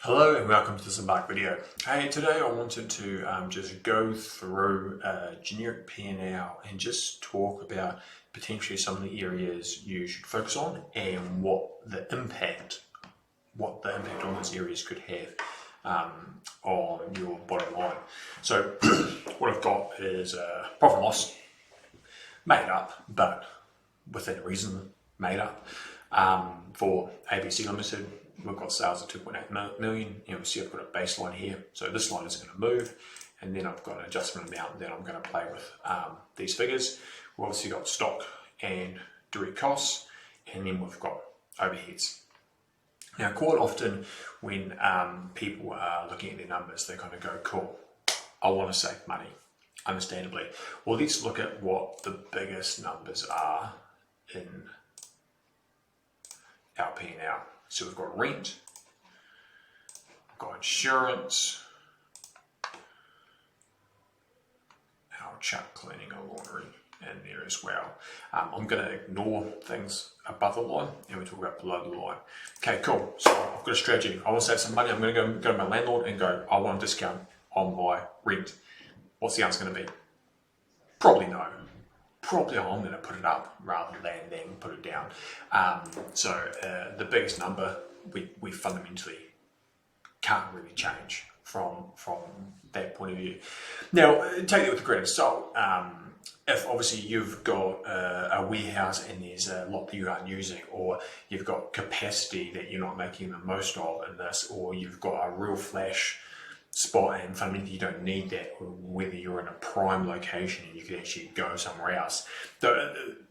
Hello and welcome to this Embark video. Hey, today I wanted to just go through a generic P&L and just talk about potentially some of the areas you should focus on and what the impact on those areas could have on your bottom line. So what I've got is a profit and loss made up, but within reason made up for ABC Limited. We've got sales of 2.8 million. You know, see I've got a baseline here. So this line is going to move, and then I've got an adjustment amount that I'm going to play with these figures. We've obviously got stock and direct costs, and then we've got overheads. Now, quite often when people are looking at their numbers, they kind of go, cool, I want to save money, understandably. Well, let's look at what the biggest numbers are in our P&L. So we've got rent, we've got insurance, our chuck cleaning and laundry in there as well. I'm going to ignore things above the line and we talk about below the line. Okay, cool. So I've got a strategy. I want to save some money. I'm going to go to my landlord and go, I want a discount on my rent. What's the answer going to be? Probably no. Probably I'm going to put it up rather than put it down. So the biggest number we fundamentally can't really change from that point of view. Now, take it with a grain of salt. If obviously you've got a warehouse and there's a lot that you aren't using, or you've got capacity that you're not making the most of in this, or you've got a real flash spot and fundamentally you don't need that, whether you're in a prime location and you could actually go somewhere else.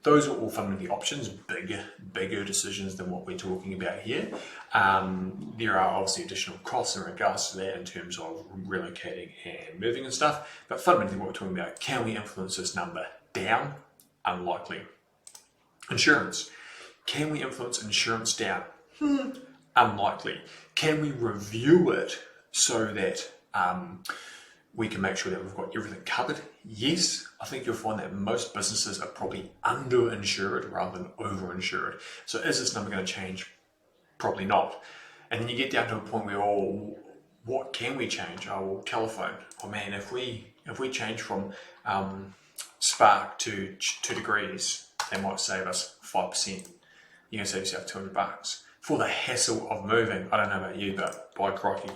Those are all fundamentally options, bigger decisions than what we're talking about here. There are obviously additional costs in regards to that in terms of relocating and moving and stuff, but fundamentally what we're talking about, can we influence this number down? Unlikely. Insurance. Can we influence insurance down? Unlikely. Can we review it so that we can make sure that we've got everything covered? Yes, I think you'll find that most businesses are probably underinsured rather than overinsured. So is this number going to change? Probably not. And then you get down to a point where, oh, what can we change? Oh, well, telephone. Oh man, if we change from Spark to 2 degrees, they might save us 5%. You're going to save yourself $200 for the hassle of moving. I don't know about you, but by crikey,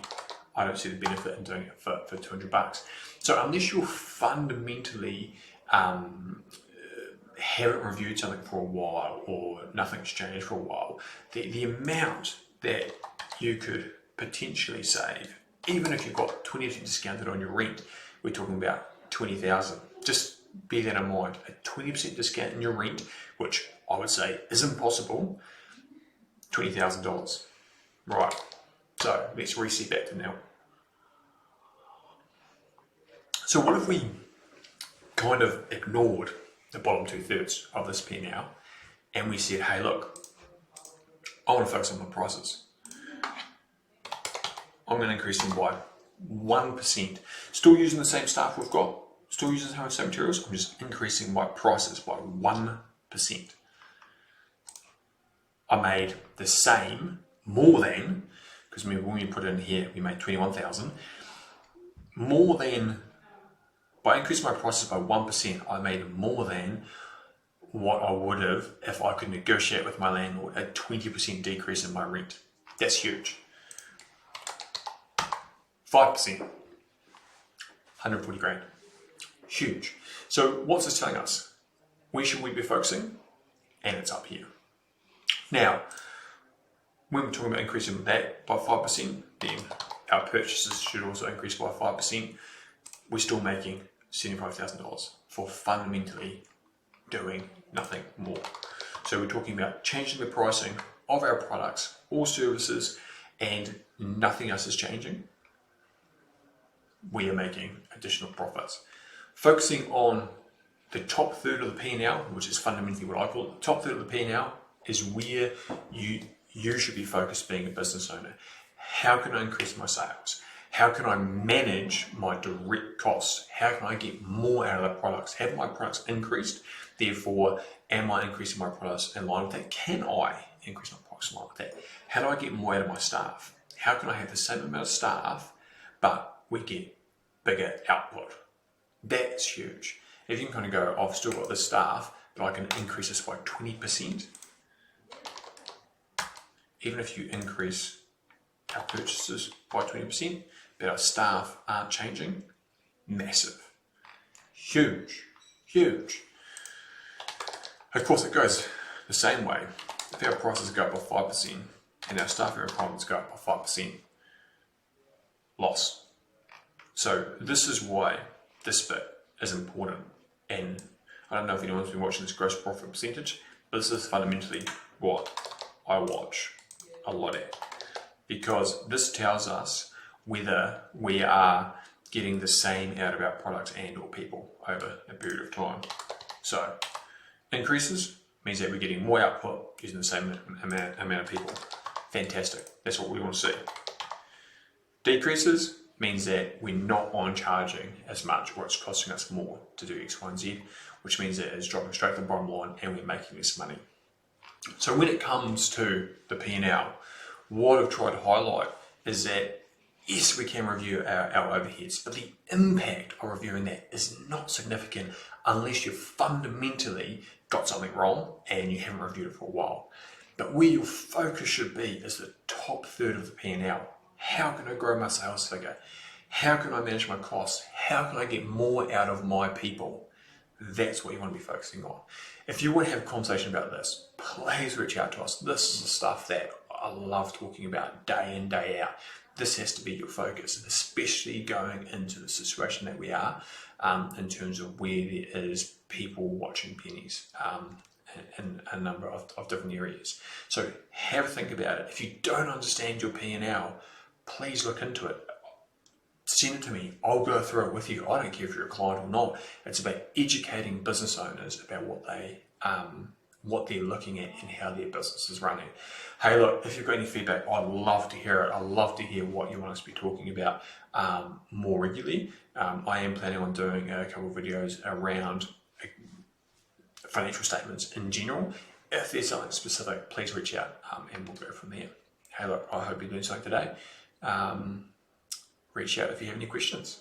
I don't see the benefit in doing it for $200. So unless you're fundamentally haven't reviewed something for a while or nothing's changed for a while, the amount that you could potentially save, even if you've got 20% discounted on your rent, we're talking about $20,000. Just bear that in mind. A 20% discount in your rent, which I would say is impossible, $20,000. Right. So let's reset back to now. So what if we kind of ignored the bottom 2/3 of this P&L and we said, hey, look, I want to focus on my prices. I'm going to increase them by 1%. Still using the same staff we've got, still using the same materials, I'm just increasing my prices by 1%. I made the same, more than, because remember when we put it in here, we made 21,000, more than, by increasing my prices by 1%, I made more than what I would have if I could negotiate with my landlord a 20% decrease in my rent. That's huge. 5%, 140 grand. Huge. So what's this telling us? Where should we be focusing? And it's up here. Now, when we're talking about increasing that by 5%, then our purchases should also increase by 5%. We're still making $75,000 for fundamentally doing nothing more. So we're talking about changing the pricing of our products or services and nothing else is changing. We are making additional profits. Focusing on the top third of the P&L, which is fundamentally what I call it, the top third of the P&L is where you should be focused being a business owner. How can I increase my sales? How can I manage my direct costs? How can I get more out of the products? Have my products increased? Therefore, am I increasing my products in line with that? Can I increase my products in line with that? How do I get more out of my staff? how can I have the same amount of staff, but we get bigger output? That's huge. If you can kind of go, I've still got the staff, but I can increase this by 20%. Even if you increase our purchases by 20%, but our staff aren't changing, massive. Huge, huge. Of course, it goes the same way. If our prices go up by 5% and our staffing requirements go up by 5%, loss. So this is why this bit is important. And I don't know if anyone's been watching this gross profit percentage, but this is fundamentally what I watch a lot at, because this tells us whether we are getting the same out of our products and or people over a period of time. So increases means that we're getting more output using the same amount of people. Fantastic. That's what we want to see. Decreases means that we're not on charging as much, or it's costing us more to do X, Y, and Z, which means that it's dropping straight to the bottom line and we're making less money. So when it comes to the P&L, what I've tried to highlight is that yes, we can review our overheads, but the impact of reviewing that is not significant unless you've fundamentally got something wrong and you haven't reviewed it for a while. But where your focus should be is the top third of the P&L. How can I grow my sales figure? How can I manage my costs? How can I get more out of my people? That's what you want to be focusing on. If you want to have a conversation about this, please reach out to us. This is the stuff that I love talking about day in, day out. This has to be your focus, especially going into the situation that we are in terms of where there is people watching pennies in a number of different areas. So have a think about it. If you don't understand your P&L, please look into it. Send it to me. I'll go through it with you. I don't care if you're a client or not. It's about educating business owners about what they're looking at and how their business is running. Hey, look, if you've got any feedback, I'd love to hear it. I'd love to hear what you want us to be talking about more regularly. I am planning on doing a couple of videos around financial statements in general. If there's something specific, please reach out and we'll go from there. Hey, look, I hope you're doing something today. Reach out if you have any questions.